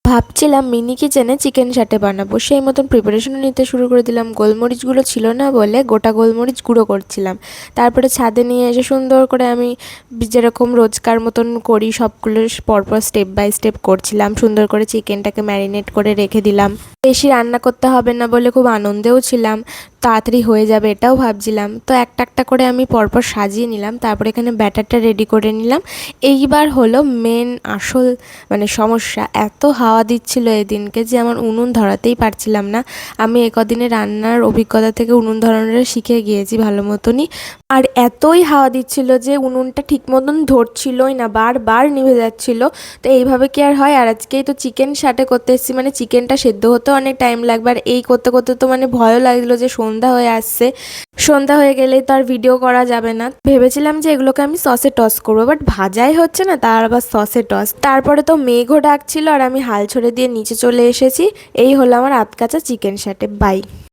ভাবছিলাম মিনি কিচেনে চিকেন স্যাটে বানাবো, সেই মতন প্রিপারেশনও নিতে শুরু করে দিলাম। গোলমরিচগুলো ছিল না বলে গোটা গোলমরিচ গুঁড়ো করছিলাম। তারপরে ছাদে নিয়ে এসে সুন্দর করে আমি যেরকম রোজকার মতন করি সবগুলো পরপর স্টেপ বাই স্টেপ করছিলাম। সুন্দর করে চিকেনটাকে ম্যারিনেট করে রেখে দিলাম। বেশি রান্না করতে হবে না বলে খুব আনন্দেও ছিলাম, তাড়াতাড়ি হয়ে যাবে এটাও ভাবছিলাম। তো একটা একটা করে আমি পরপর সাজিয়ে নিলাম, তারপরে এখানে ব্যাটারটা রেডি করে নিলাম। এইবার হলো মেন আসল সমস্যা, এত হাওয়া দিচ্ছিল এদিনকে যে আমার উনুন ধরাতেই পারছিলাম না। আমি একদিনে রান্নার অভিজ্ঞতা থেকে উনুন ধরানোটা শিখে গিয়েছি ভালো মতনই। আর এতই হাওয়া দিচ্ছিল যে উনুনটা ঠিক মতন ধরছিলই না, বারবার নিভে যাচ্ছিল। তো এইভাবে কি আর হয়? আর আজকেই তো চিকেন সাটে করতে এসেছি, চিকেনটা সেদ্ধ হতেও অনেক টাইম লাগবে। আর এই করতে করতে তো ভয়ও লাগলো যে সন্ধ্যা হয়ে আসছে, সন্ধ্যা হয়ে গেলেই তো আর ভিডিও করা যাবে না। ভেবেছিলাম যে এগুলোকে আমি সসে টস করবো, বাট ভাজাই হচ্ছে না, তার আবার সসে টস। তারপরে তো মেঘও ডাকছিল আর আমি হাল ছেড়ে দিয়ে নিচে চলে এসেছি। এই হলো আমার আধকাচা চিকেন স্যাটে। বাই।